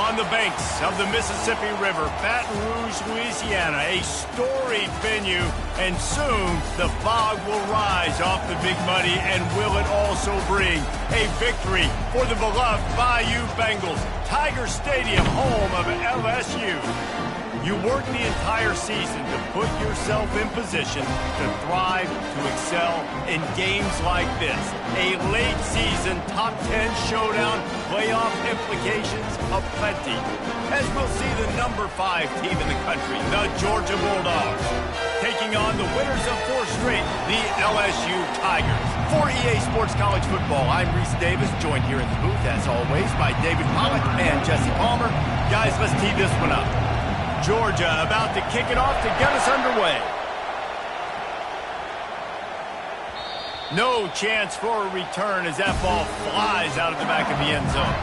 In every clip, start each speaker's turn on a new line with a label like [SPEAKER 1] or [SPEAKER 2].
[SPEAKER 1] On the banks of the Mississippi River, Baton Rouge, Louisiana, a storied venue, and soon the fog will rise off the Big Muddy, and will it also bring a victory for the beloved Bayou Bengals. Tiger Stadium, home of LSU. You work the entire season to put yourself in position to thrive, to excel in games like this. A late season top 10 showdown, playoff implications aplenty. As we'll see the number 5 team in the country, the Georgia Bulldogs, taking on the winners of 4 straight, the LSU Tigers. For EA Sports College Football, I'm Reese Davis, joined here in the booth, as always, by David Pollack and Jesse Palmer. Guys, let's tee this one up. Georgia about to kick it off to get us underway. No chance for a return as that ball flies out of the back of the end zone.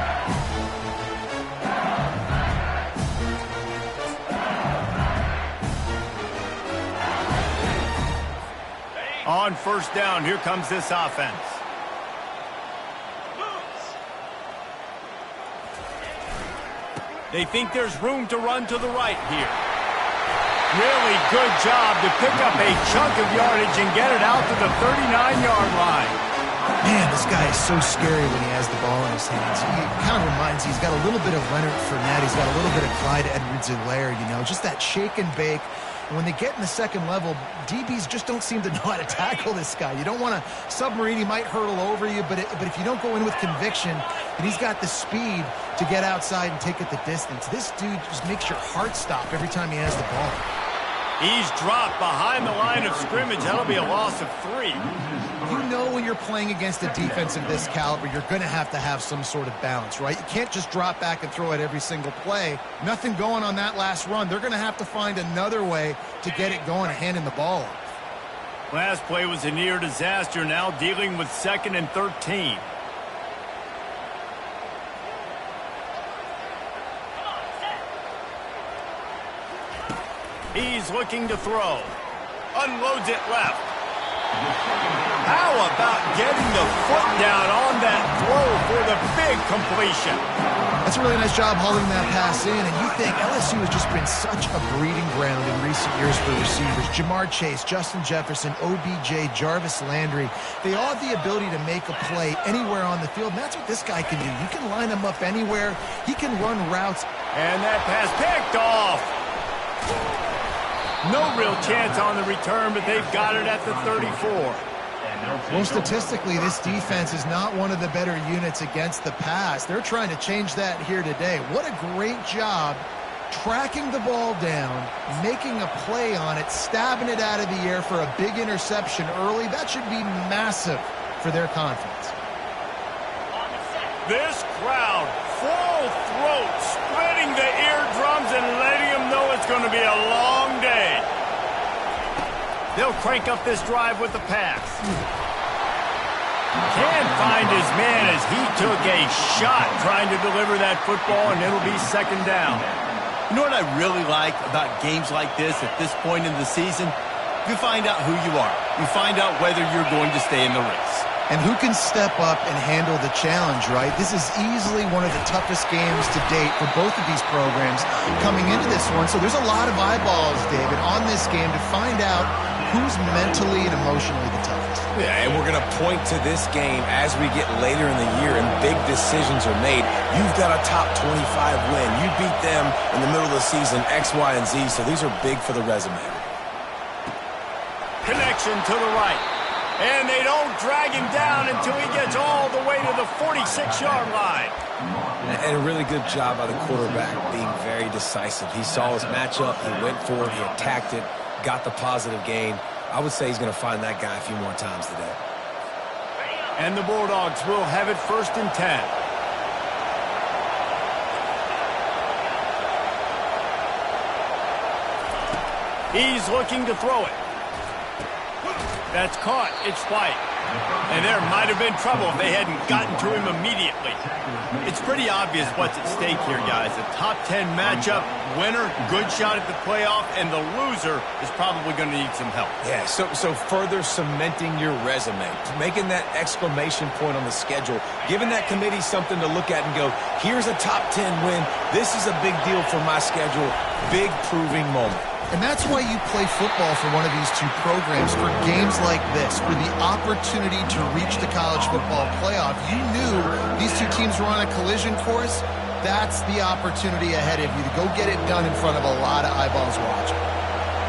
[SPEAKER 1] On first down, here comes this offense. They think there's room to run to the right here. Really good job to pick up a chunk of yardage and get it out to the 39-yard line.
[SPEAKER 2] Man, this guy is so scary when he has the ball in his hands. He kind of reminds me, he's got a little bit of Leonard Fournette. He's got a little bit of Clyde Edwards-Helaire, you know, just that shake and bake. And when they get in the second level, DBs just don't seem to know how to tackle this guy. You don't want to submarine. He might hurtle over you, but if you don't go in with conviction, and he's got the speed to get outside and take it the distance, this dude just makes your heart stop every time he has the ball.
[SPEAKER 1] He's dropped behind the line of scrimmage. That'll be a loss of 3.
[SPEAKER 2] You know when you're playing against a defense of this caliber, you're going to have some sort of balance, right? You can't just drop back and throw it every single play. Nothing going on that last run. They're going to have to find another way to get it going and handing the ball off.
[SPEAKER 1] Last play was a near disaster, now dealing with 2nd and 13. He's looking to throw. Unloads it left. How about getting the foot down on that throw for the big completion?
[SPEAKER 2] That's a really nice job hauling that pass in, and you think LSU has just been such a breeding ground in recent years for receivers. Jamar Chase, Justin Jefferson, OBJ, Jarvis Landry, they all have the ability to make a play anywhere on the field, and that's what this guy can do. You can line him up anywhere. He can run routes.
[SPEAKER 1] And that pass picked off. No real chance on the return, but they've got it at the 34.
[SPEAKER 2] Well, statistically, this defense is not one of the better units against the pass. They're trying to change that here today. What a great job tracking the ball down, making a play on it, stabbing it out of the air for a big interception early. That should be massive for their confidence.
[SPEAKER 1] This crowd, full throat, splitting the eardrums and letting them know it's going to be a long day. They'll crank up this drive with the pass. Can't find his man as he took a shot trying to deliver that football, and it'll be 2nd down. You know what I really like about games like this at this point in the season? You find out who you are. You find out whether you're going to stay in the race.
[SPEAKER 2] And who can step up and handle the challenge, right? This is easily one of the toughest games to date for both of these programs coming into this one. So there's a lot of eyeballs, David, on this game to find out who's mentally and emotionally the toughest.
[SPEAKER 3] Yeah, and we're going to point to this game as we get later in the year and big decisions are made. You've got a top 25 win. You beat them in the middle of the season, X, Y, and Z, so these are big for the resume.
[SPEAKER 1] Connection to the right. And they don't drag him down until he gets all the way to the 46-yard line.
[SPEAKER 3] And a really good job by the quarterback being very decisive. He saw his matchup, he went for it, he attacked it, got the positive gain. I would say he's going to find that guy a few more times today.
[SPEAKER 1] And the Bulldogs will have it 1st and 10. He's looking to throw it. That's caught. It's White. And there might have been trouble if they hadn't gotten to him immediately. It's pretty obvious what's at stake here, guys. A top 10 matchup, winner, good shot at the playoff, and the loser is probably going to need some help.
[SPEAKER 3] Yeah, so further cementing your resume, making that exclamation point on the schedule, giving that committee something to look at and go, here's a top 10 win. This is a big deal for my schedule. Big proving moment.
[SPEAKER 2] And that's why you play football for one of these two programs, for games like this, for the opportunity to reach the college football playoff. You knew these two teams were on a collision course. That's the opportunity ahead of you to go get it done in front of a lot of eyeballs watching.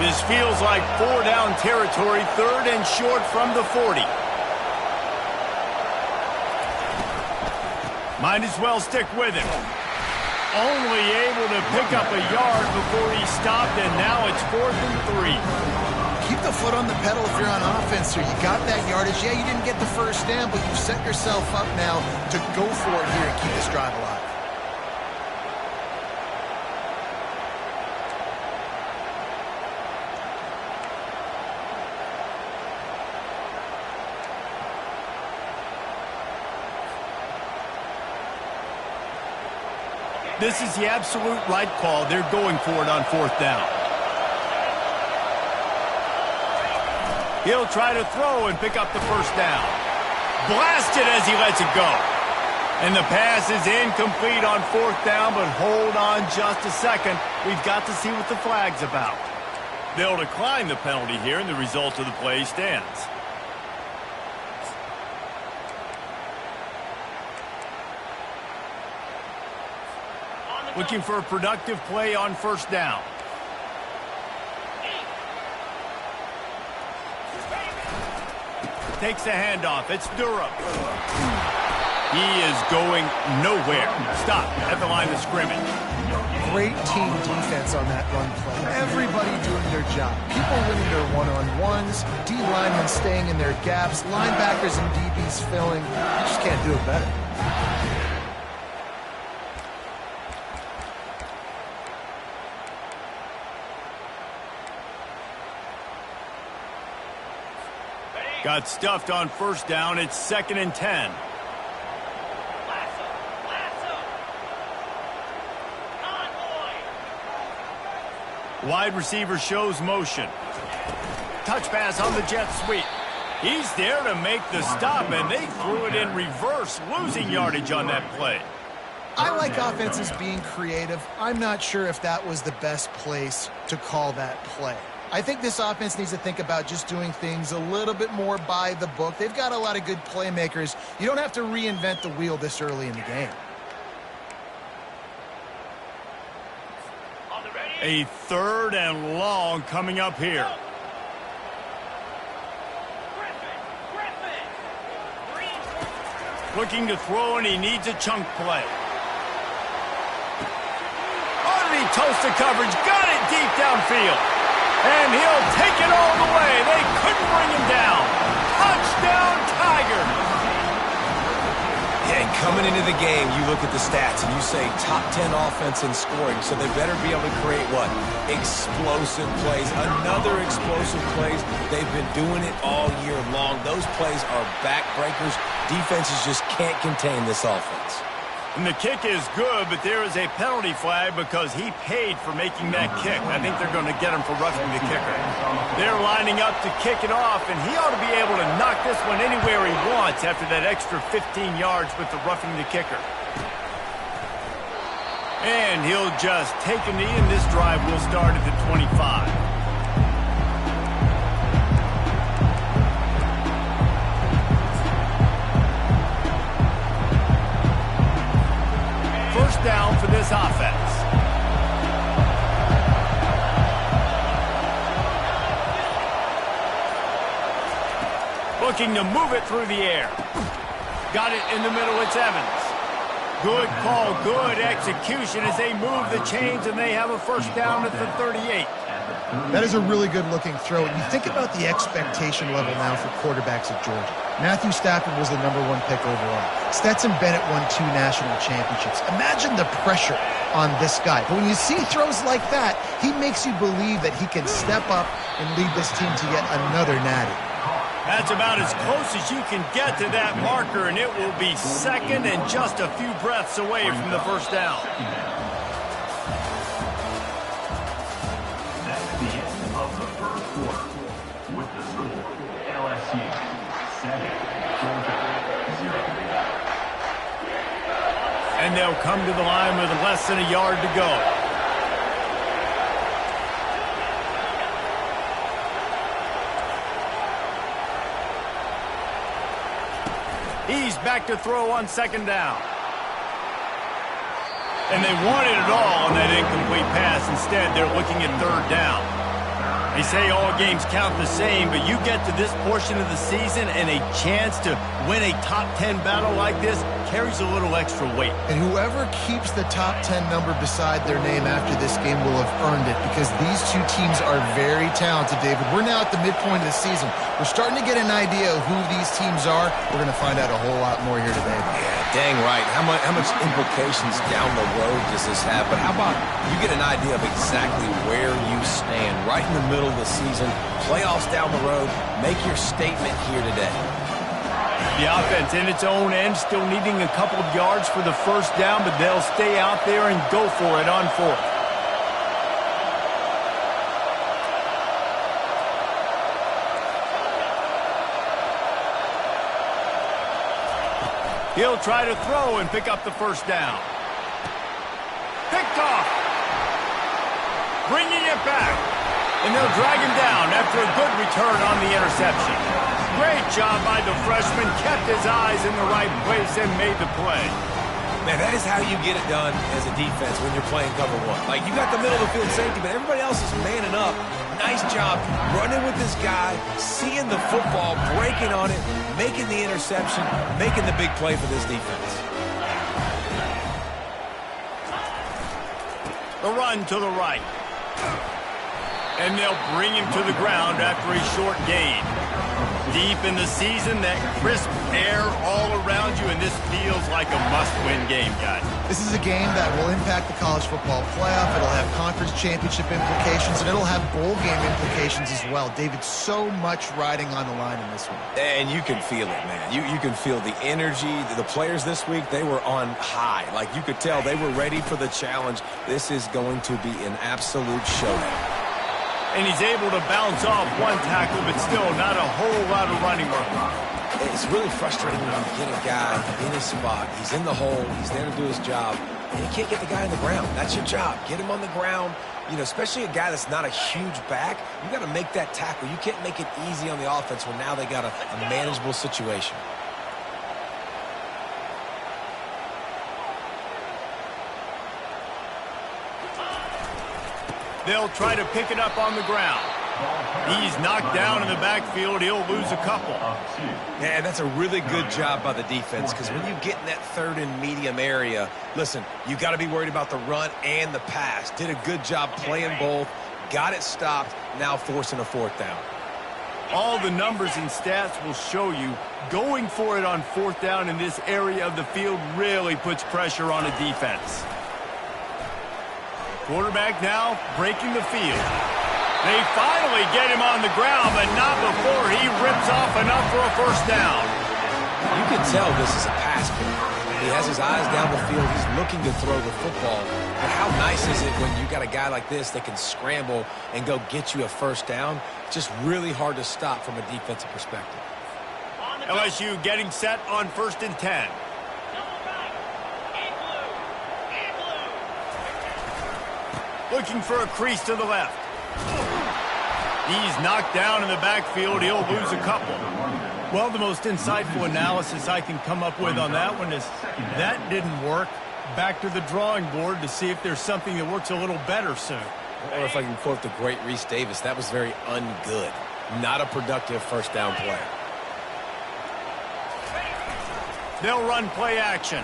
[SPEAKER 1] This feels like 4-down territory, 3rd and short from the 40. Might as well stick with him. Only able to pick up a yard before he stopped, and now it's 4th and 3.
[SPEAKER 2] Keep the foot on the pedal if you're on offense, or you got that yardage. Yeah, you didn't get the first down, but you set yourself up now to go for it here and keep this drive alive.
[SPEAKER 1] This is the absolute right call. They're going for it on 4th down. He'll try to throw and pick up the first down. Blasted as he lets it go. And the pass is incomplete on 4th down, but hold on just a second. We've got to see what the flag's about. They'll decline the penalty here, and the result of the play stands. Looking for a productive play on 1st down. Takes the handoff. It's Durham. He is going nowhere. Stop at the line of scrimmage.
[SPEAKER 2] Great team defense on that run play. Everybody doing their job. People winning their one-on-ones, D linemen staying in their gaps, linebackers and DBs filling. You just can't do it better.
[SPEAKER 1] Got stuffed on 1st down. It's 2nd and 10. Wide receiver shows motion. Touch pass on the jet sweep. He's there to make the stop, and they threw it in reverse, losing yardage on that play.
[SPEAKER 2] I like offenses being creative. I'm not sure if that was the best place to call that play. I think this offense needs to think about just doing things a little bit more by the book. They've got a lot of good playmakers. You don't have to reinvent the wheel this early in the game.
[SPEAKER 1] A 3rd and long coming up here. Looking to throw, and he needs a chunk play. Underneath toasted coverage, got it deep downfield. And he'll take it all the way. They couldn't bring him down. Touchdown, Tigers.
[SPEAKER 3] Yeah, and coming into the game, you look at the stats and you say top 10 offense in scoring, so they better be able to create what? Explosive plays. Another explosive plays. They've been doing it all year long. Those plays are backbreakers. Defenses just can't contain this offense.
[SPEAKER 1] And the kick is good, but there is a penalty flag because he paid for making that kick. I think they're going to get him for roughing the kicker. They're lining up to kick it off, and he ought to be able to knock this one anywhere he wants after that extra 15 yards with the roughing the kicker. And he'll just take a knee, and this drive will start at the 25. Down for this offense. Looking to move it through the air. Got it in the middle. It's Evans. Good call, good execution as they move the chains, and they have a 1st down at the 38.
[SPEAKER 2] That is a really good-looking throw. And you think about the expectation level now for quarterbacks at Georgia. Matthew Stafford was the #1 pick overall. Stetson Bennett won 2 national championships. Imagine the pressure on this guy. But when you see throws like that, he makes you believe that he can step up and lead this team to yet another natty.
[SPEAKER 1] That's about as close as you can get to that marker, and it will be second and just a few breaths away from the first down.
[SPEAKER 4] That's the end of the first quarter. With the score, LSU 7, Georgia 0.
[SPEAKER 1] And they'll come to the line with less than a yard to go. He's back to throw on second down. And they wanted it all on that incomplete pass. Instead, they're looking at third down. They say all games count the same, but you get to this portion of the season and a chance to win a top 10 battle like this carries a little extra weight.
[SPEAKER 2] And whoever keeps the top 10 number beside their name after this game will have earned it, because these two teams are very talented, David. We're now at the midpoint of the season. We're starting to get an idea of who these teams are. We're going to find out a whole lot more here today.
[SPEAKER 3] Yeah, dang right. How much implications down the road does this have? But how about you get an idea of exactly where you stand right in the middle of the season, playoffs down the road, make your statement here today.
[SPEAKER 1] The offense in its own end still needing a couple of yards for the first down, but they'll stay out there and go for it on fourth. He'll try to throw and pick up the first down. Picked off. Bringing it back. And they'll drag him down after a good return on the interception. Great job by the freshman. Kept his eyes in the right place and made the play.
[SPEAKER 3] Man, that is how you get it done as a defense when you're playing cover one. Like, you got the middle of the field safety, but everybody else is manning up. Nice job running with this guy, seeing the football, breaking on it, making the interception, making the big play for this defense.
[SPEAKER 1] The run to the right. And they'll bring him to the ground after a short gain. Deep in the season, that crisp air all around you, and this feels like a must-win game, guys.
[SPEAKER 2] This is a game that will impact the college football playoff. It'll have conference championship implications, and it'll have bowl game implications as well. David, so much riding on the line in this one.
[SPEAKER 3] And you can feel it, man. You can feel the energy. The players this week, they were on high. Like, you could tell they were ready for the challenge. This is going to be an absolute showdown.
[SPEAKER 1] And he's able to bounce off one tackle, but still not a whole lot of running work.
[SPEAKER 3] It's really frustrating when you get a guy in his spot. He's in the hole. He's there to do his job. And you can't get the guy on the ground. That's your job. Get him on the ground. You know, especially a guy that's not a huge back. You got to make that tackle. You can't make it easy on the offense when now they got a manageable situation.
[SPEAKER 1] They'll try to pick it up on the ground. He's knocked down in the backfield. He'll lose a couple.
[SPEAKER 3] Yeah, and that's a really good job by the defense, because when you get in that third and medium area, listen, you got to be worried about the run and the pass. Did a good job playing both. Got it stopped. Now forcing a fourth down.
[SPEAKER 1] All the numbers and stats will show you going for it on fourth down in this area of the field really puts pressure on a defense. Quarterback now breaking the field. They finally get him on the ground, but not before he rips off enough for a first down.
[SPEAKER 3] You can tell this is a pass play. He has his eyes down the field. He's looking to throw the football. But how nice is it when you got a guy like this that can scramble and go get you a first down? It's just really hard to stop from a defensive perspective.
[SPEAKER 1] LSU getting set on 1st and 10. Looking for a crease to the left. He's knocked down in the backfield. He'll lose a couple. Well, the most insightful analysis I can come up with on that one is that didn't work. Back to the drawing board to see if there's something that works a little better soon.
[SPEAKER 3] Or if I can quote the great Reese Davis, that was very ungood. Not a productive first down play.
[SPEAKER 1] They'll run play action.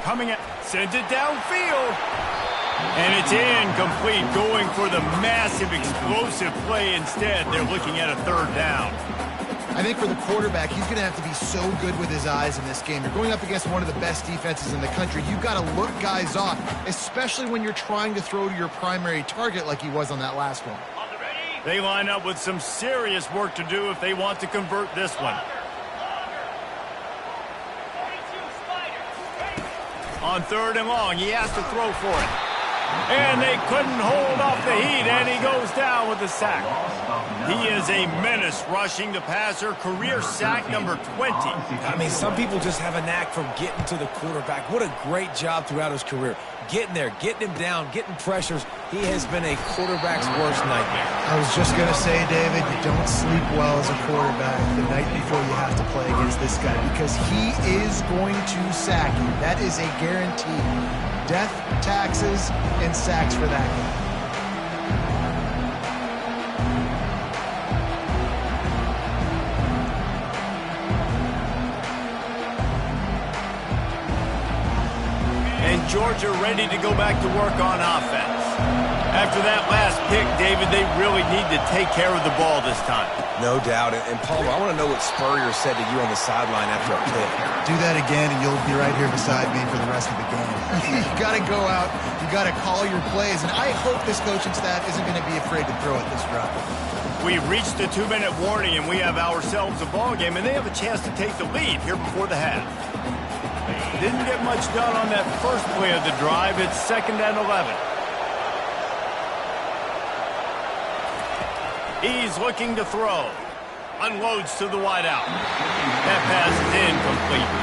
[SPEAKER 1] Coming at, sends it downfield. And it's incomplete, going for the massive, explosive play instead. They're looking at a third down.
[SPEAKER 2] I think for the quarterback, he's going to have to be so good with his eyes in this game. You're going up against one of the best defenses in the country. You've got to look guys off, especially when you're trying to throw to your primary target like he was on that last one.
[SPEAKER 4] On the ready,
[SPEAKER 1] They line up with some serious work to do if they want to convert this one. On 3rd and long, he has to throw for it. And they couldn't hold off the heat, and he goes down with the sack. He is a menace rushing the passer, career sack number 20.
[SPEAKER 3] I mean, some people just have a knack for getting to the quarterback. What a great job throughout his career. Getting there, getting him down, getting pressures. He has been a quarterback's worst nightmare.
[SPEAKER 2] I was just going to say, David, you don't sleep well as a quarterback the night before you have to play against this guy because he is going to sack you. That is a guarantee. Death, taxes, and sacks for that guy.
[SPEAKER 1] And Georgia ready to go back to work on offense. After that last pick, David, they really need to take care of the ball this time.
[SPEAKER 3] No doubt. And Paul, I want to know what Spurrier said to you on the sideline after a pick.
[SPEAKER 2] Do that again, and you'll be right here beside me for the rest of the game. You got to go out. You got to call your plays. And I hope this coaching staff isn't going to be afraid to throw it this route.
[SPEAKER 1] We reached the 2-minute warning, and we have ourselves a ball game, and they have a chance to take the lead here before the half. Didn't get much done on that first play of the drive. It's 2nd and 11. He's looking to throw. Unloads to the wideout. That pass is incomplete.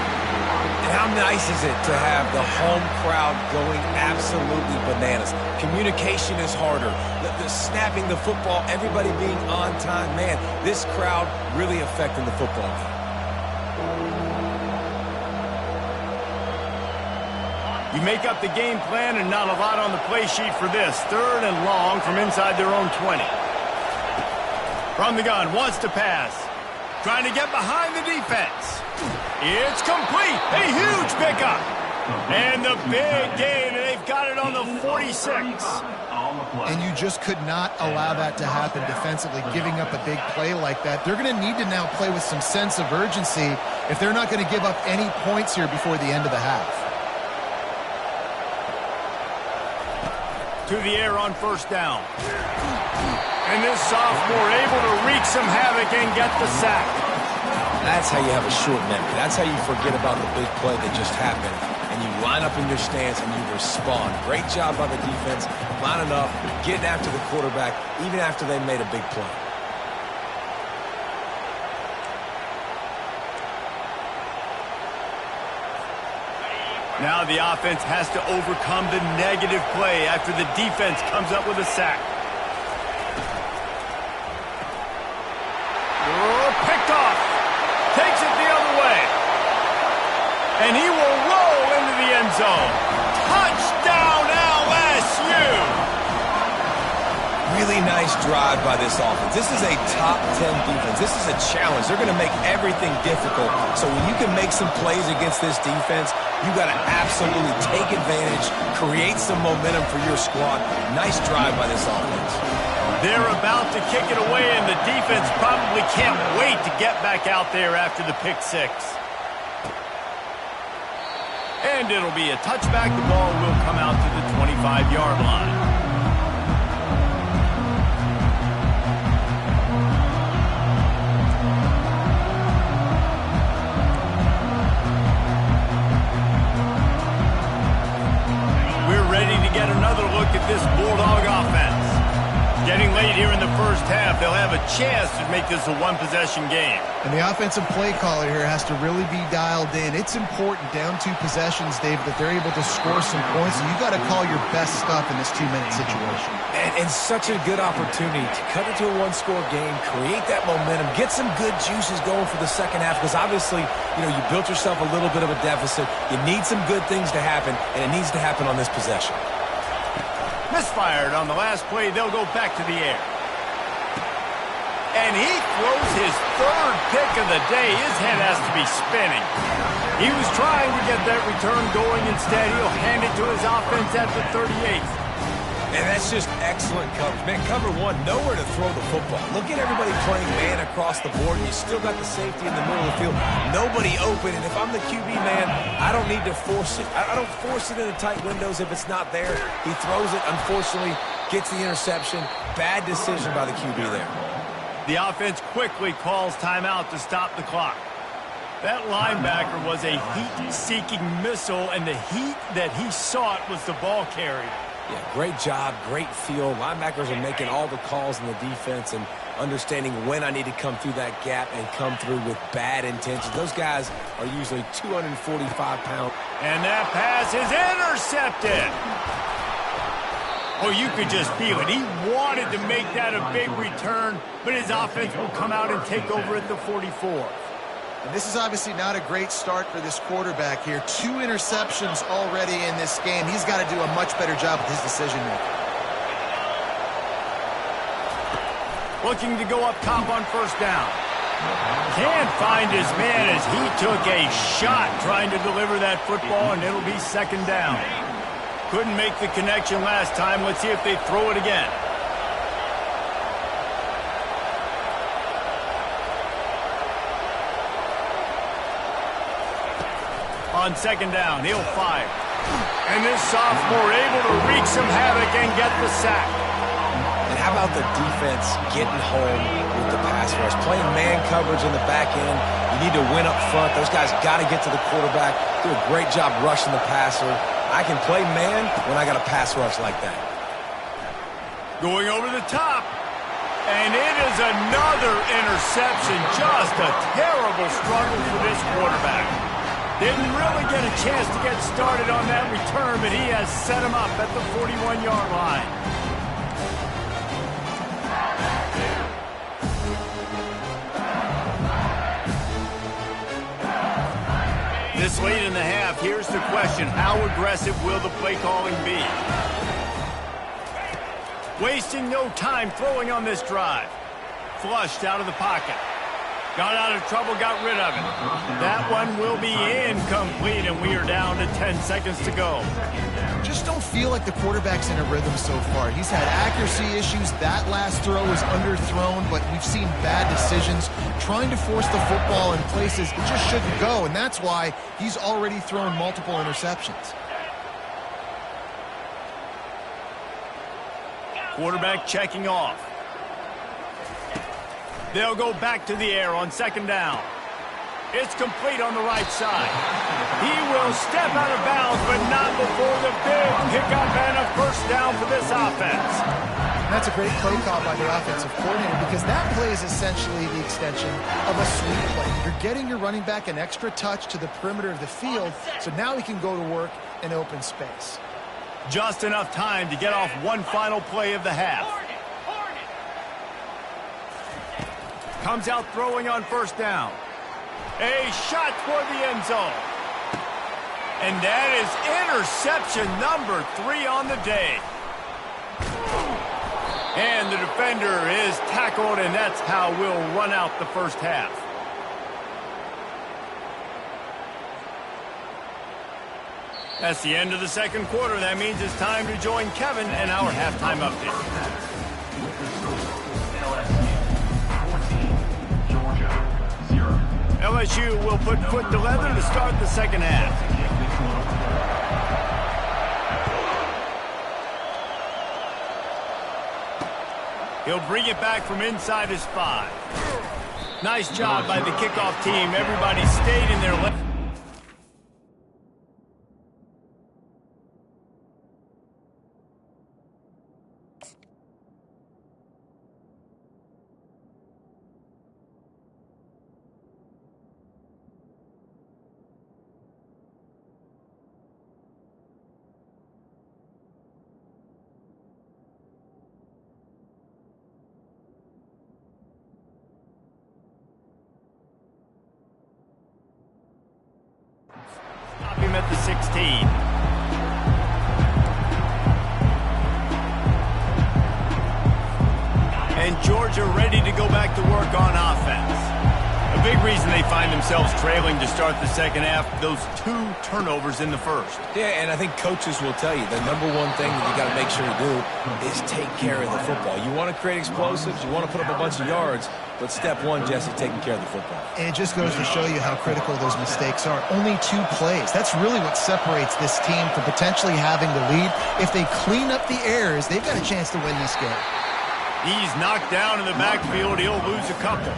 [SPEAKER 3] And how nice is it to have the home crowd going absolutely bananas? Communication is harder. The snapping the football, everybody being on time. Man, this crowd really affecting the football game.
[SPEAKER 1] You make up the game plan and not a lot on the play sheet for this. 3rd and long from inside their own 20. From the gun, wants to pass. Trying to get behind the defense. It's complete. A huge pickup. And the big gain, and they've got it on the 46.
[SPEAKER 2] And you just could not allow that to happen defensively, giving up a big play like that. They're going to need to now play with some sense of urgency if they're not going to give up any points here before the end of the half.
[SPEAKER 1] To the air on 1st down. And this sophomore able to wreak some havoc and get the sack.
[SPEAKER 3] That's how you have a short memory. That's how you forget about the big play that just happened. And you line up in your stance and you respond. Great job by the defense, lining up, getting after the quarterback, even after they made a big play.
[SPEAKER 1] Now the offense has to overcome the negative play after the defense comes up with a sack. Oh, picked off. Takes it the other way. And he will roll into the end zone. Touchdown LSU!
[SPEAKER 3] Really nice drive by this offense. This is a top 10 defense. This is a challenge. They're going to make everything difficult. So when you can make some plays against this defense, you got to absolutely take advantage, create some momentum for your squad. Nice drive by this offense.
[SPEAKER 1] They're about to kick it away, and the defense probably can't wait to get back out there after the pick six. And it'll be a touchback. The ball will come out to the 25-yard line. Get another look at this Bulldog offense. Getting late here in the first half, they'll have a chance to make this a one-possession game.
[SPEAKER 2] And the offensive play caller here has to really be dialed in. It's important down 2 possessions, Dave, that they're able to score some points. And you got to call your best stuff in this 2-minute situation.
[SPEAKER 3] And such a good opportunity to cut into a one-score game, create that momentum, get some good juices going for the second half. Because obviously, you built yourself a little bit of a deficit. You need some good things to happen, and it needs to happen on this possession.
[SPEAKER 1] Misfired on the last play. They'll go back to the air. And he throws his 3rd pick of the day. His head has to be spinning. He was trying to get that return going. Instead, he'll hand it to his offense at the 38th.
[SPEAKER 3] And that's just excellent coverage. Man, cover one, nowhere to throw the football. Look at everybody playing man across the board. You still got the safety in the middle of the field. Nobody open. And if I'm the QB man, I don't need to force it. I don't force it into tight windows if it's not there. He throws it. Unfortunately, Gets the interception. Bad decision by the QB there.
[SPEAKER 1] The offense quickly calls timeout to stop the clock. That linebacker was a heat-seeking missile, and the heat that he sought was the ball carrier.
[SPEAKER 3] Yeah, great job, great feel. Linebackers are making all the calls in the defense and understanding when I need to come through that gap and come through with bad intentions. Those guys are usually 245 pounds.
[SPEAKER 1] And that pass is intercepted. Oh, you could just feel it. He wanted to make that a big return, but his offense will come out and take over at the 44.
[SPEAKER 2] And this is obviously not a great start for this quarterback here. 2 interceptions already in this game. He's got to do a much better job with his decision-making.
[SPEAKER 1] Looking to go up top on first down. Can't find his man as he took a shot trying to deliver that football, and it'll be second down. Couldn't make the connection last time. Let's see if they throw it again. On second down, he'll fire. And this sophomore able to wreak some havoc and get the sack.
[SPEAKER 3] And how about the defense getting home with the pass rush? Playing man coverage in the back end. You need to win up front. Those guys got to get to the quarterback. Do a great job rushing the passer. I can play man when I got a pass rush like that.
[SPEAKER 1] Going over the top. And it is another interception. Just a terrible struggle for this quarterback. Didn't really get a chance to get started on that return, but he has set him up at the 41-yard line. This late in the half, here's the question. How aggressive will the play calling be? Wasting no time throwing on this drive. Flushed out of the pocket. Got out of trouble, got rid of it. That one will be incomplete, and we are down to 10 seconds to go.
[SPEAKER 2] Just don't feel like the quarterback's in a rhythm so far. He's had accuracy issues. That last throw was underthrown, but we've seen bad decisions. Trying to force the football in places it just shouldn't go, and that's why he's already thrown multiple interceptions.
[SPEAKER 1] Quarterback checking off. They'll go back to the air on second down. It's complete on the right side. He will step out of bounds, but not before the big pickup and a first down for this offense.
[SPEAKER 2] And that's a great play call by the offensive coordinator because that play is essentially the extension of a sweep play. You're getting your running back an extra touch to the perimeter of the field, so now he can go to work in open space.
[SPEAKER 1] Just enough time to get off one final play of the half. Comes out throwing on first down. A shot toward the end zone. And that is interception number 3 on the day. And the defender is tackled, and that's how we'll run out the first half. That's the end of the second quarter. That means it's time to join Kevin and our halftime update. LSU will put foot to leather to start the second half. He'll bring it back from inside his 5. Nice job by the kickoff team. Everybody stayed in their lane. Stop him at the 16. And Georgia ready to go back to work on offense. A big reason they find themselves trailing to start the second half, those 2 turnovers in the first.
[SPEAKER 3] Yeah, and I think coaches will tell you the number one thing that you got to make sure to do is take care of the football. You want to create explosives, you want to put up a bunch of yards, but step one, Jesse, taking care of the football.
[SPEAKER 2] And it just goes to show you how critical those mistakes are. Only 2 plays. That's really what separates this team from potentially having the lead. If they clean up the errors, they've got a chance to win this game.
[SPEAKER 1] He's knocked down in the backfield. He'll lose a couple.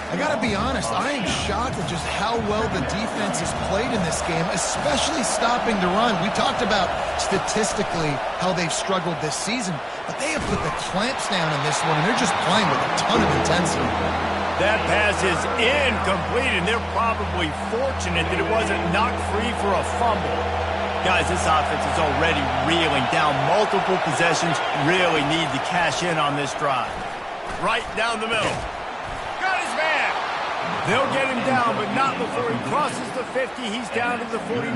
[SPEAKER 2] I got to be honest, I am shocked at just how well the defense has played in this game, especially stopping the run. We talked about statistically how they've struggled this season, but they have put the clamps down in this one, and they're just playing with a ton of intensity.
[SPEAKER 1] That pass is incomplete, and they're probably fortunate that it wasn't knocked free for a fumble. Guys, this offense is already reeling down multiple possessions. Really need to cash in on this drive. Right down the middle. Got his man. They'll get him down, but not before he crosses the 50. He's down to the 49.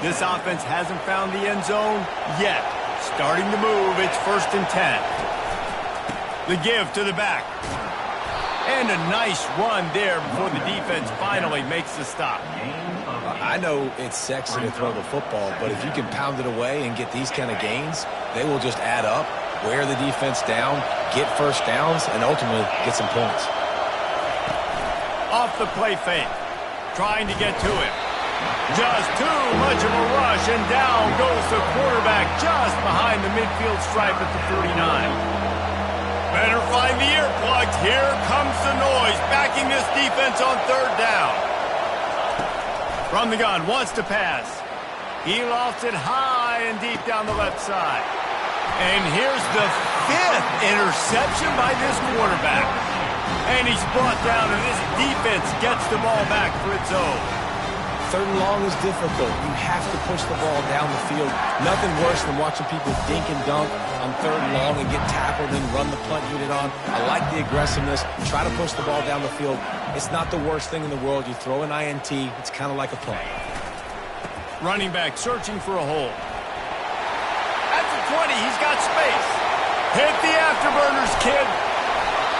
[SPEAKER 1] This offense hasn't found the end zone yet. Starting to move. It's 1st and 10. The give to the back. And a nice run there before the defense finally makes the stop.
[SPEAKER 3] I know it's sexy to throw the football, but if you can pound it away and get these kind of gains, they will just add up, wear the defense down, get first downs, and ultimately get some points.
[SPEAKER 1] Off the play fake. Trying to get to him. Just too much of a rush, and down goes the quarterback just behind the midfield stripe at the 49. Better find the earplugs. Here comes the noise, backing this defense on 3rd down. From the gun, wants to pass. He lofts it high and deep down the left side. And here's the 5th interception by this quarterback. And he's brought down, and this defense gets the ball back for its own.
[SPEAKER 3] 3rd and long is difficult. You have to push the ball down the field. Nothing worse than watching people dink and dunk on 3rd and long and get tackled and run the punt unit on. I like the aggressiveness. Try to push the ball down the field. It's not the worst thing in the world. You throw an INT. It's kind of like a punt.
[SPEAKER 1] Running back searching for a hole. At the 20, he's got space. Hit the afterburners, kid.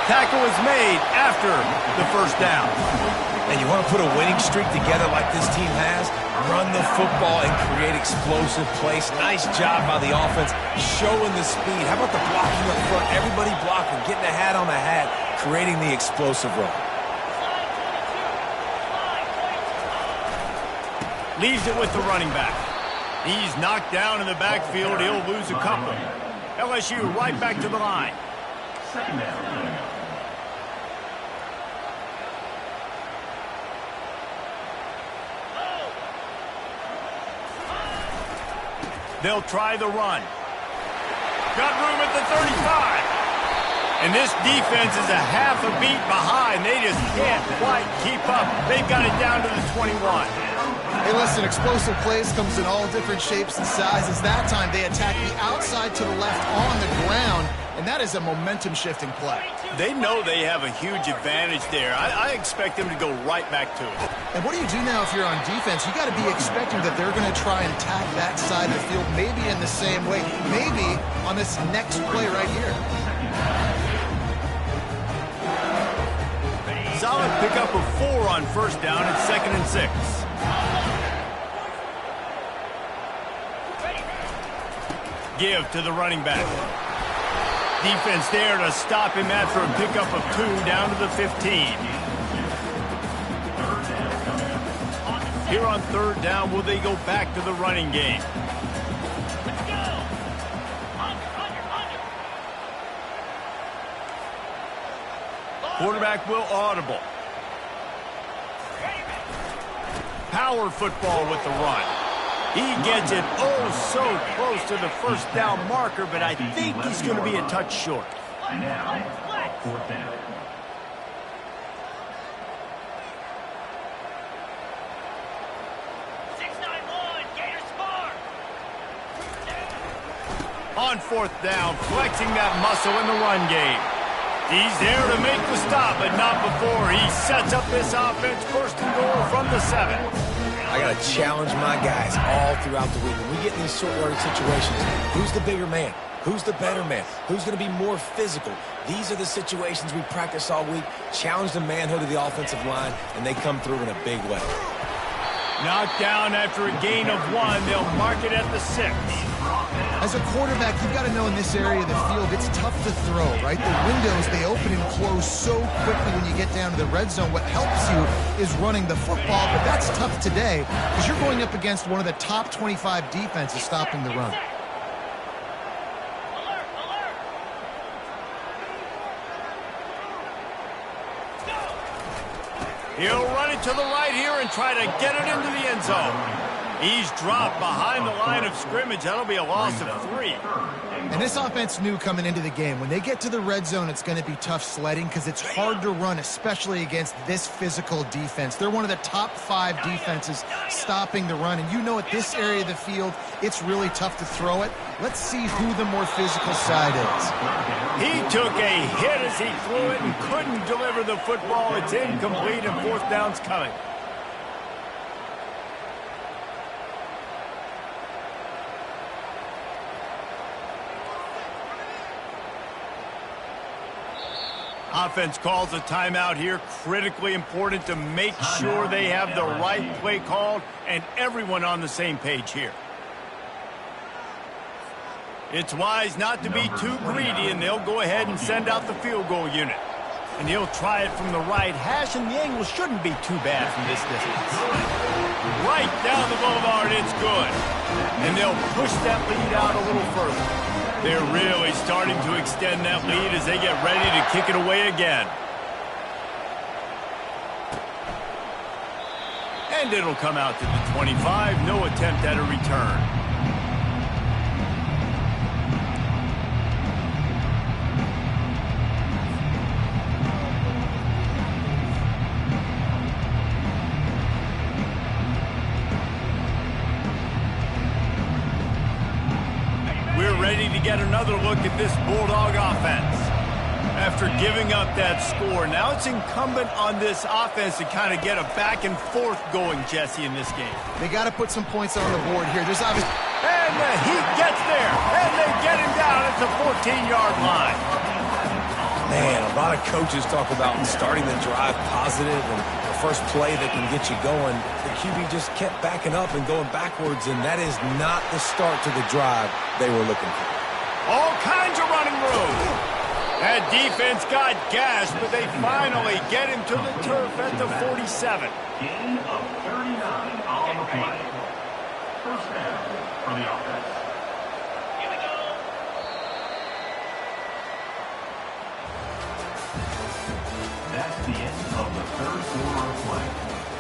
[SPEAKER 1] Tackle is made after the 1st down.
[SPEAKER 3] And you want to put a winning streak together like this team has? Run the football and create explosive plays. Nice job by the offense, showing the speed. How about the blocking up front? Everybody blocking, getting a hat on the hat, creating the explosive run.
[SPEAKER 1] Leaves it with the running back. He's knocked down in the backfield. He'll lose a couple. LSU right back to the line.
[SPEAKER 4] 2nd down.
[SPEAKER 1] They'll try the run. Got room at the 35. And this defense is a half a beat behind. They just can't quite keep up. They've got it down to the 21.
[SPEAKER 2] Hey, listen, explosive plays comes in all different shapes and sizes. That time they attack the outside to the left on the ground, and that is a momentum-shifting play.
[SPEAKER 1] They know they have a huge advantage there. I expect them to go right back to it.
[SPEAKER 2] And what do you do now if you're on defense? You got to be expecting that they're going to try and attack that side of the field, maybe in the same way, maybe on this next play right here.
[SPEAKER 1] Solid pickup of 4 on 1st down and 2nd and 6. Give to the running back. Defense there to stop him after a pickup of 2 down to the 15. Here on 3rd down, will they go back to the running game? Quarterback will audible. Power football with the run. He gets it so close to the 1st down marker, but I think he's going to be a touch short.
[SPEAKER 4] Now, 4th down.
[SPEAKER 1] On 4th down, flexing that muscle in the run game. He's there to make the stop, but not before he sets up this offense 1st and goal from the 7.
[SPEAKER 3] I got to challenge my guys all throughout the week. When we get in these short yardage situations, who's the bigger man? Who's the better man? Who's going to be more physical? These are the situations we practice all week. Challenge the manhood of the offensive line, and they come through in a big way.
[SPEAKER 1] Knocked down after a gain of 1. They'll mark it at the 6.
[SPEAKER 2] As a quarterback, you've got to know in this area of the field, it's tough to throw, right? The windows, they open and close so quickly when you get down to the red zone. What helps you is running the football, but that's tough today because you're going up against one of the top 25 defenses stopping the run.
[SPEAKER 1] He'll run it to the right here and try to get it into the end zone. He's dropped behind the line of scrimmage. That'll be a loss of 3.
[SPEAKER 2] And this offense knew coming into the game, when they get to the red zone, it's going to be tough sledding because it's hard to run, especially against this physical defense. They're one of the top 5 defenses stopping the run. And you know at this area of the field, it's really tough to throw it. Let's see who the more physical side is.
[SPEAKER 1] He took a hit as he threw it and couldn't deliver the football. It's incomplete and 4th down's coming. Offense calls a timeout here. Critically important to make sure they have the right play called and everyone on the same page here. It's wise not to be too greedy, and they'll go ahead and send out the field goal unit. And he'll try it from the right hash, and the angle shouldn't be too bad from this distance. Right down the boulevard, it's good. And they'll push that lead out a little further. They're really starting to extend that lead as they get ready to kick it away again. And it'll come out to the 25. No attempt at a return. Ready to get another look at this Bulldog offense. After giving up that score, now it's incumbent on this offense to kind of get a back and forth going, Jesse, in this game.
[SPEAKER 2] They got to put some points on the board here. There's obviously...
[SPEAKER 1] And the Heat gets there, and they get him down at the 14-yard line.
[SPEAKER 3] Man, a lot of coaches talk about starting the drive positive and the first play that can get you going. The QB just kept backing up and going backwards, and that is not the start to the drive they were looking for.
[SPEAKER 1] All kinds of running room. That defense got gashed, but they finally get him to the turf at the 47.
[SPEAKER 4] Gain of 39 on the play. First down for the offense.
[SPEAKER 5] Here we go.
[SPEAKER 4] That's the end of the third quarter of play.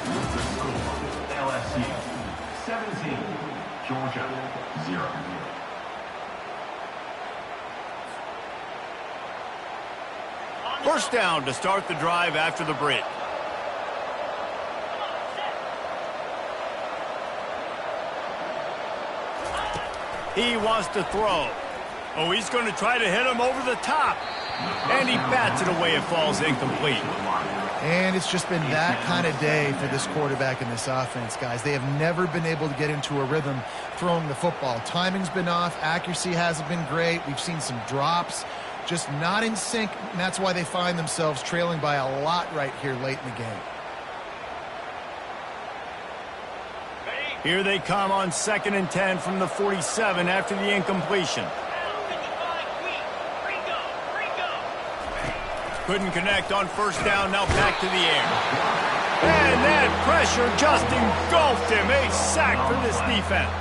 [SPEAKER 4] With the score, LSU 17, Georgia 0.
[SPEAKER 1] First down to start the drive after the break. He wants to throw. Oh, he's going to try to hit him over the top. And he bats it away. It falls incomplete.
[SPEAKER 2] And it's just been that kind of day for this quarterback and this offense, guys. They have never been able to get into a rhythm throwing the football. Timing's been off. Accuracy hasn't been great. We've seen some drops. Just not in sync, and that's why they find themselves trailing by a lot right here late in the game.
[SPEAKER 1] Here they come on 2nd and 10 from the 47 after the incompletion. Couldn't connect on first down, now back to the air. And that pressure just engulfed him. A sack for this defense.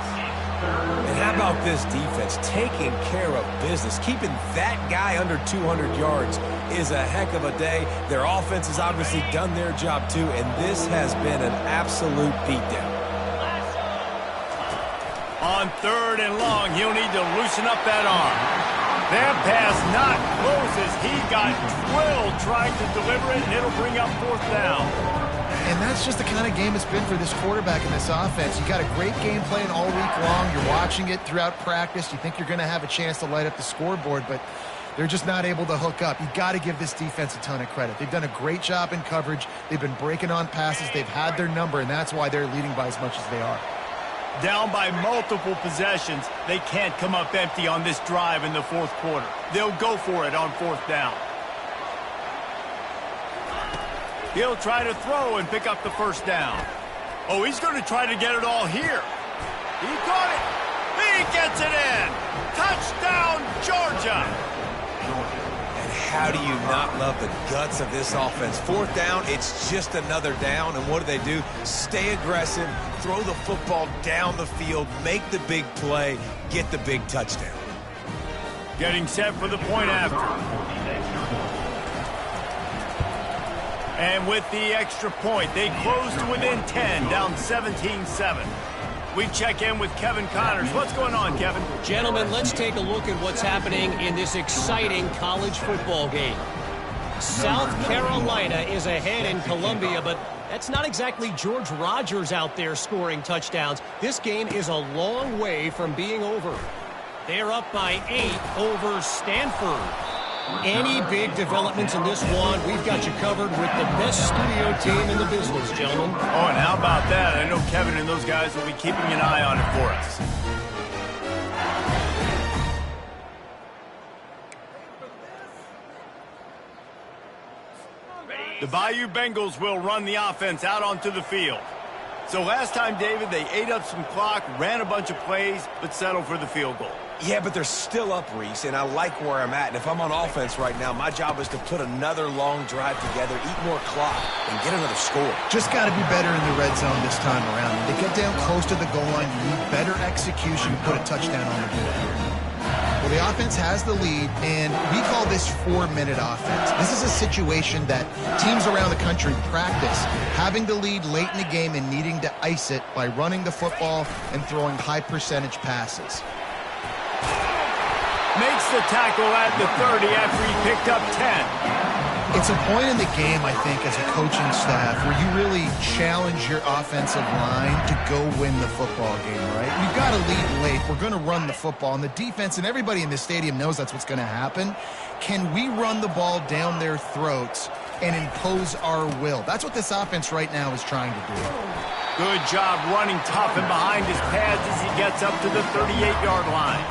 [SPEAKER 3] And how about this defense taking care of business? Keeping that guy under 200 yards is a heck of a day. Their offense has obviously done their job too, and this has been an absolute beatdown.
[SPEAKER 1] On 3rd and long, he'll need to loosen up that arm. That pass not close as he got drilled trying to deliver it, and it'll bring up 4th down.
[SPEAKER 2] And that's just the kind of game it's been for this quarterback in this offense. You got a great game plan all week long. You're watching it throughout practice. You think you're going to have a chance to light up the scoreboard, but they're just not able to hook up. You got to give this defense a ton of credit. They've done a great job in coverage. They've been breaking on passes. They've had their number, and that's why they're leading by as much as they are.
[SPEAKER 1] Down by multiple possessions, they can't come up empty on this drive in the fourth quarter. They'll go for it on fourth down. He'll try to throw and pick up the first down. Oh, he's going to try to get it all here. He caught it. He gets it in. Touchdown, Georgia.
[SPEAKER 3] And how do you not love the guts of this offense? Fourth down, it's just another down. And what do? Stay aggressive, throw the football down the field, make the big play, get the big touchdown.
[SPEAKER 1] Getting set for the point after. And with the extra point, they close to within 10, down 17-7. We check in with Kevin Connors. What's going on, Kevin?
[SPEAKER 5] Gentlemen, let's take a look at what's happening in this exciting college football game. South Carolina is ahead in Columbia, but that's not exactly George Rogers out there scoring touchdowns. This game is a long way from being over. They're up by 8 over Stanford. Any big developments in this one, we've got you covered with the best studio team in the business, gentlemen.
[SPEAKER 1] Oh, and how about that? I know Kevin and those guys will be keeping an eye on it for us. The Bayou Bengals will run the offense out onto the field. So last time, David, they ate up some clock, ran a bunch of plays, but settled for the field goal.
[SPEAKER 3] Yeah, but they're still up, Reese, and I like where I'm at. And if I'm on offense right now, my job is to put another long drive together, eat more clock, and get another score.
[SPEAKER 2] Just got to be better in the red zone this time around. When they get down close to the goal line, you need better execution to put a touchdown on the board here. Well, the offense has the lead, and we call this 4-minute offense. This is a situation that teams around the country practice, having the lead late in the game and needing to ice it by running the football and throwing high-percentage passes.
[SPEAKER 1] Makes the tackle at the 30 after he picked up 10.
[SPEAKER 2] It's a point in the game, I think, as a coaching staff where you really challenge your offensive line to go win the football game, right? We've got to lead late. We're going to run the football. And the defense and everybody in the stadium knows that's what's going to happen. Can we run the ball down their throats and impose our will? That's what this offense right now is trying to do.
[SPEAKER 1] Good job running tough and behind his pads as he gets up to the 38-yard line.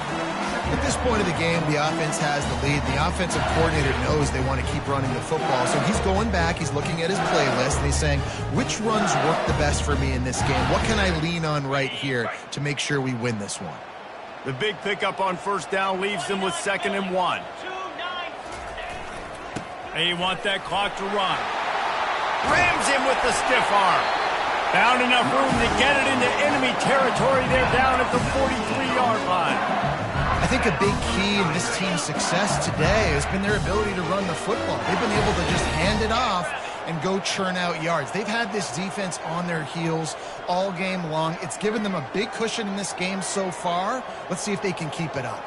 [SPEAKER 2] At this point of the game, the offense has the lead. The offensive coordinator knows they want to keep running the football. So he's going back, he's looking at his playlist, and he's saying, which runs work the best for me in this game? What can I lean on right here to make sure we win this one?
[SPEAKER 1] The big pickup on first down leaves them with 2nd and 1. They want that clock to run. Rams him with the stiff arm. Found enough room to get it into enemy territory. They're down at the 43-yard line.
[SPEAKER 2] I think a big key in this team's success today has been their ability to run the football. They've been able to just hand it off and go churn out yards. They've had this defense on their heels all game long. It's given them a big cushion in this game so far. Let's see if they can keep it up.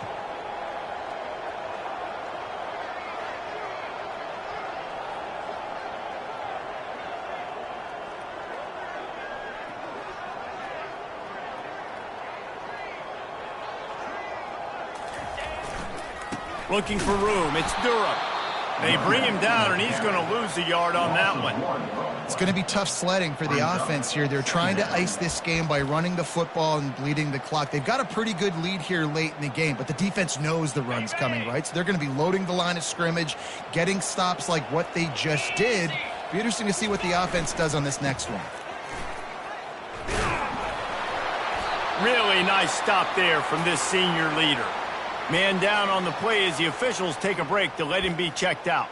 [SPEAKER 1] Looking for room. It's Durham. They bring him down, and he's going to lose a yard on that one.
[SPEAKER 2] It's going to be tough sledding for the offense here. They're trying to ice this game by running the football and bleeding the clock. They've got a pretty good lead here late in the game, but the defense knows the run's coming, right? So they're going to be loading the line of scrimmage, getting stops like what they just did. Be interesting to see what the offense does on this next one.
[SPEAKER 1] Really nice stop there from this senior leader. Man down on the play as the officials take a break to let him be checked out.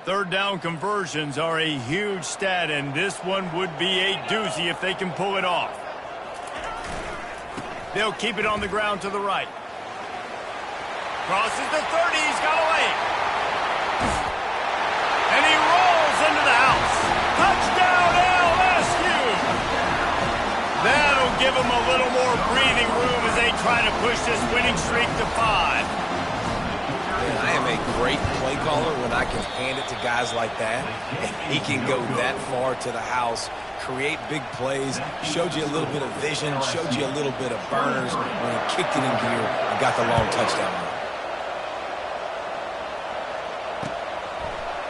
[SPEAKER 1] Third down conversions are a huge stat, and this one would be a doozy if they can pull it off. They'll keep it on the ground to the right. Crosses the 30, he's got a lane. And he rolls into the house. Touchdown, LSU! That'll give them a little more breathing room as they try to push this winning streak to 5.
[SPEAKER 3] Man, I am a great play caller when I can hand it to guys like that. And he can go that far to the house, create big plays, showed you a little bit of vision, showed you a little bit of burners, and kicked it in gear and got the long touchdown run.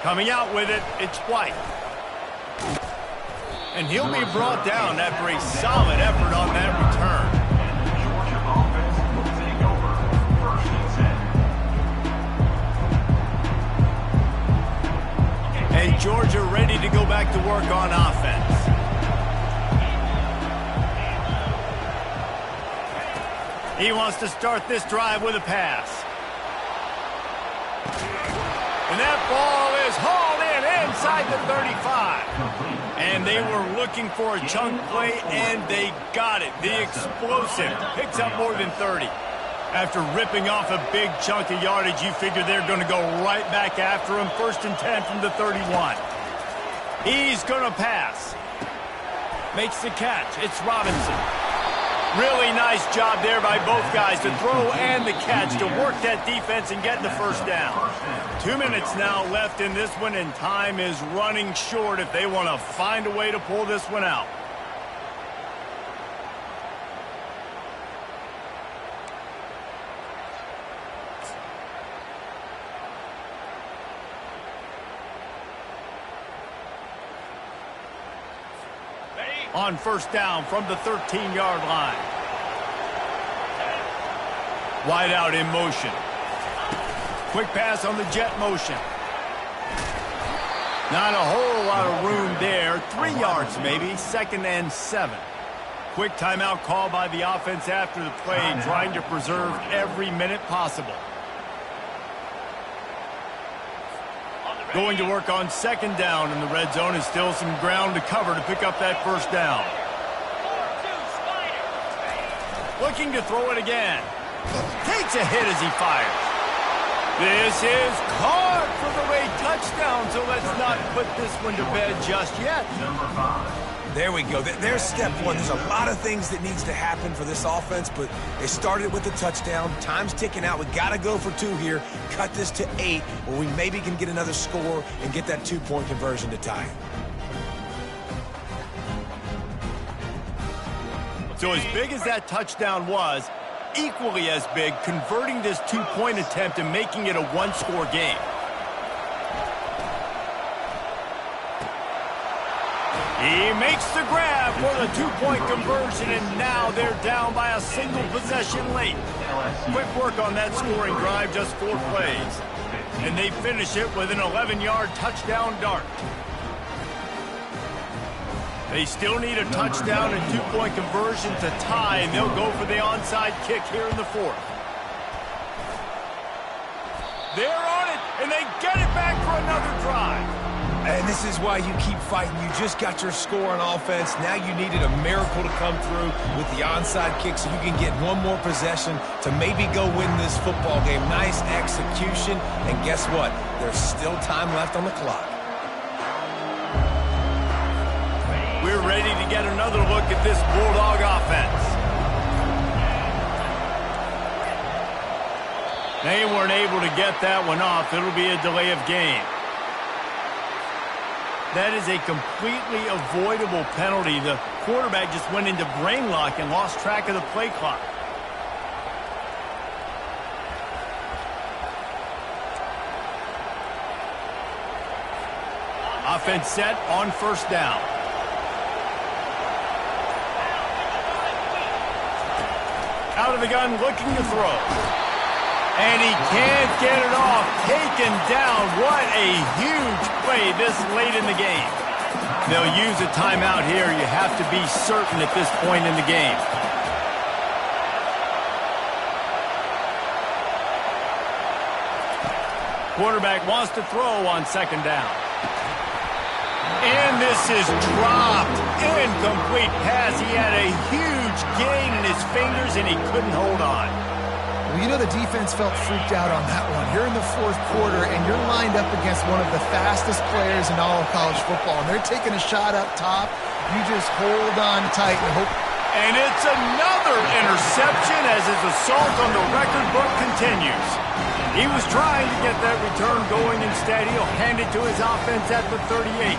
[SPEAKER 1] Coming out with it, it's White. And he'll be brought down after a solid effort on that return.
[SPEAKER 4] And the Georgia offense will take over. 1st and 10.
[SPEAKER 1] And Georgia ready to go back to work on offense. He wants to start this drive with a pass. And that ball is hauled in inside the 35. And they were looking for a chunk play, and they got it. The explosive picks up more than 30. After ripping off a big chunk of yardage, you figure they're going to go right back after him. 1st and 10 from the 31. He's going to pass. Makes the catch. It's Robinson. Really nice job there by both guys to throw and the catch to work that defense and get the 1st down. 2 minutes now left in this one, and time is running short if they want to find a way to pull this one out. On 1st down from the 13-yard line. Wide out in motion. Quick pass on the jet motion. Not a whole lot of room there. 3 yards maybe. 2nd and 7. Quick timeout call by the offense after the play, trying to preserve every minute possible. Going to work on 2nd down in the red zone, and still some ground to cover to pick up that 1st down. Looking to throw it again. Takes a hit as he fires. This is caught for the late touchdown, so let's not put this one to bed just yet.
[SPEAKER 4] Number 5.
[SPEAKER 3] There we go. There's step one. There's a lot of things that needs to happen for this offense, but they started with the touchdown. Time's ticking out. We got to go for 2 here. Cut this to 8, where we maybe can get another score and get that 2-point conversion to tie it.
[SPEAKER 1] So as big as that touchdown was, equally as big converting this 2-point attempt and making it a 1-score game. He makes the grab for the 2-point conversion, and now they're down by a single possession late. Quick work on that scoring drive, just 4 plays. And they finish it with an 11-yard touchdown dart. They still need a touchdown and 2-point conversion to tie, and they'll go for the onside kick here in the 4th. They're on it, and they get it back for another drive.
[SPEAKER 3] And this is why you keep fighting. You just got your score on offense. Now you needed a miracle to come through with the onside kick so you can get one more possession to maybe go win this football game. Nice execution. And guess what? There's still time left on the clock.
[SPEAKER 1] We're ready to get another look at this Bulldog offense. They weren't able to get that one off. It'll be a delay of game. That is a completely avoidable penalty. The quarterback just went into brain lock and lost track of the play clock. Offense set on 1st down. Out of the gun, looking to throw. And he can't get it off. Taken down. What a huge play this late in the game. They'll use a timeout here. You have to be certain at this point in the game. Quarterback wants to throw on 2nd down. And this is dropped. Incomplete pass. He had a huge gain in his fingers, and he couldn't hold on.
[SPEAKER 2] Well, you know the defense felt freaked out on that one. You're in the 4th quarter, and you're lined up against one of the fastest players in all of college football, and they're taking a shot up top. You just hold on tight and hope.
[SPEAKER 1] And it's another interception as his assault on the record book continues. He was trying to get that return going. Instead, he'll hand it to his offense at the 38.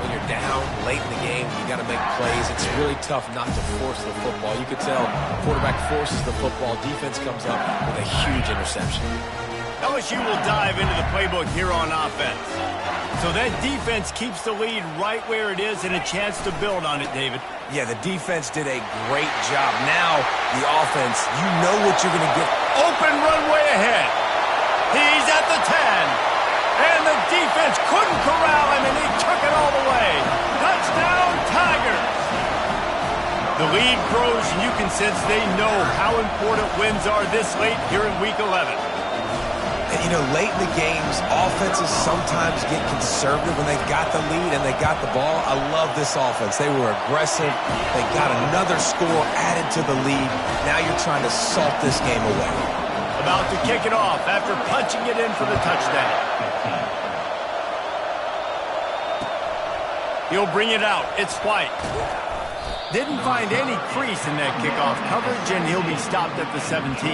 [SPEAKER 3] When you're down late in the game, you got to make plays. It's really tough not to force the football. You could tell quarterback forces the football. Defense comes up with a huge interception.
[SPEAKER 1] LSU will dive into the playbook here on offense. So that defense keeps the lead right where it is and a chance to build on it, David.
[SPEAKER 3] Yeah, the defense did a great job. Now, the offense, you know what you're going to get.
[SPEAKER 1] Open runway ahead. He's at the 10. And the defense couldn't corral him, and he took it all the way. Touchdown, Tigers. The lead grows, and you can sense they know how important wins are this late here in Week 11.
[SPEAKER 3] And, you know, late in the games, offenses sometimes get conservative when they got the lead and they got the ball. I love this offense. They were aggressive. They got another score added to the lead. Now you're trying to salt this game away.
[SPEAKER 1] About to kick it off after punching it in for the touchdown. He'll bring it out. It's White. Didn't find any crease in that kickoff coverage, and he'll be stopped at the 17.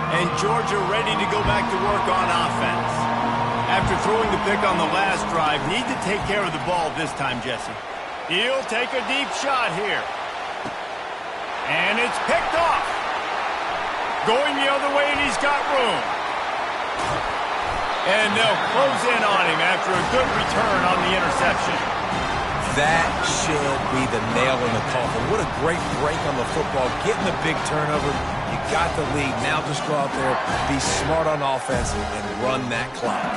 [SPEAKER 1] And Georgia ready to go back to work on offense. After throwing the pick on the last drive, need to take care of the ball this time, Jesse. He'll take a deep shot here. And it's picked off. Going the other way, and he's got room. And they'll close in on him after a good return on the interception.
[SPEAKER 3] That should be the nail in the coffin. What a great break on the football. Getting the big turnover. You got the lead. Now just go out there, be smart on offense, and run that clock.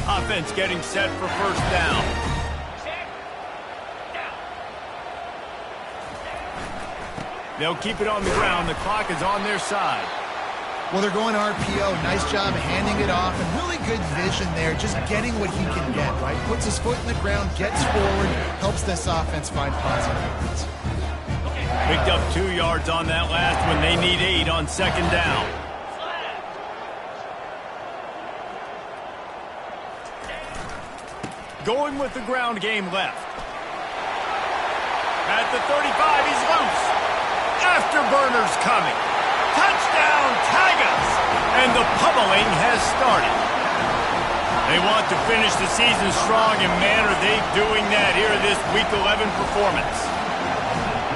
[SPEAKER 1] Offense getting set for first down. They'll keep it on the ground. The clock is on their side.
[SPEAKER 2] Well, they're going RPO. Nice job handing it off, and really good vision there, just getting what he can get, right? Puts his foot in the ground, gets forward, helps this offense find positive points.
[SPEAKER 1] Picked up 2 yards on that last one. They need 8 on second down. Going with the ground game left. At the 35, he's loose. Afterburners coming. Touchdown, Tigers! And the pummeling has started. They want to finish the season strong, and man, are they doing that here in this Week 11 performance.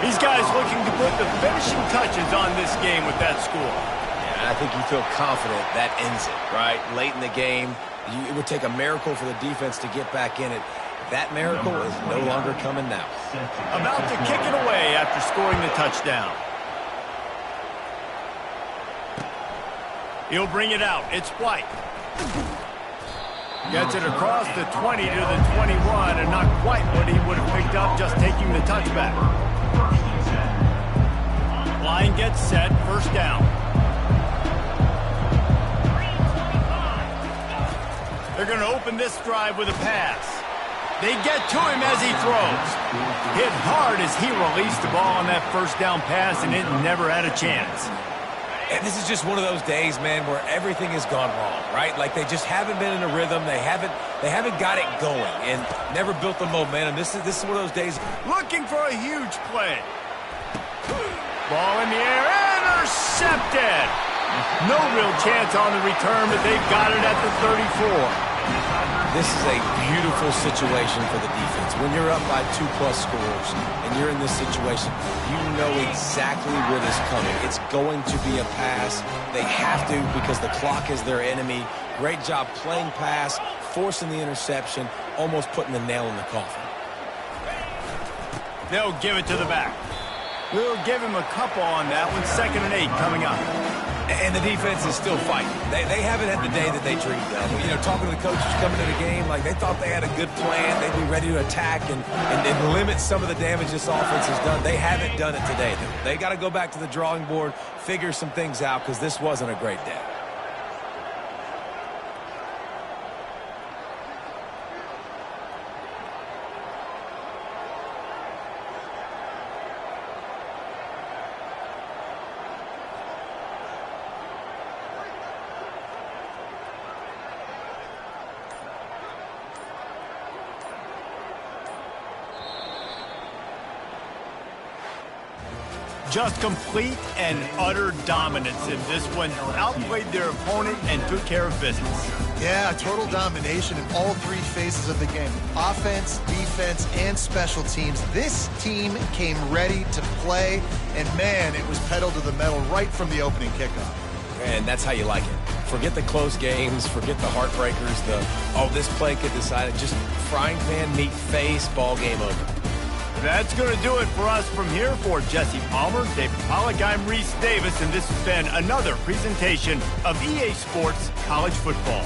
[SPEAKER 1] These guys looking to put the finishing touches on this game with that score.
[SPEAKER 3] Yeah, I think you feel confident that ends it, right? Late in the game, it would take a miracle for the defense to get back in it. That miracle is no longer coming now.
[SPEAKER 1] About to kick it away after scoring the touchdown. He'll bring it out. It's White. Gets it across the 20 to the 21, and not quite what he would have picked up just taking the touchback. Line gets set. First down. They're going to open this drive with a pass. They get to him as he throws. Hit hard as he released the ball on that first down pass, and it never had a chance.
[SPEAKER 3] And this is just one of those days, man, where everything has gone wrong, right? Like they just haven't been in a rhythm. They haven't got it going and never built the momentum. This is one of those days.
[SPEAKER 1] Looking for a huge play. Ball in the air, intercepted. No real chance on the return, but they've got it at the 34.
[SPEAKER 3] This is a beautiful situation for the defense. When you're up by 2+ scores and you're in this situation, you know exactly what is coming. It's going to be a pass. They have to because the clock is their enemy. Great job playing pass, forcing the interception, almost putting the nail in the coffin.
[SPEAKER 1] They'll give it to the back. We'll give him a couple on that one. 2nd and 8 coming up.
[SPEAKER 3] And the defense is still fighting. They haven't had the day that they dreamed of. You know, talking to the coaches coming to the game, like they thought they had a good plan. They'd be ready to attack and limit some of the damage this offense has done. They haven't done it today. They got to go back to the drawing board, figure some things out because this wasn't a great day.
[SPEAKER 1] Just complete and utter dominance in this one. Outplayed their opponent and took care of business.
[SPEAKER 2] Yeah, total domination in all three phases of the game. Offense, defense, and special teams. This team came ready to play, and man, it was pedal to the metal right from the opening kickoff.
[SPEAKER 3] And that's how you like it. Forget the close games, forget the heartbreakers, this play could decide it. Just frying pan, meat face, ball game over.
[SPEAKER 1] That's going to do it for us from here. For Jesse Palmer, David Pollack, I'm Reese Davis, and this has been another presentation of EA Sports College Football.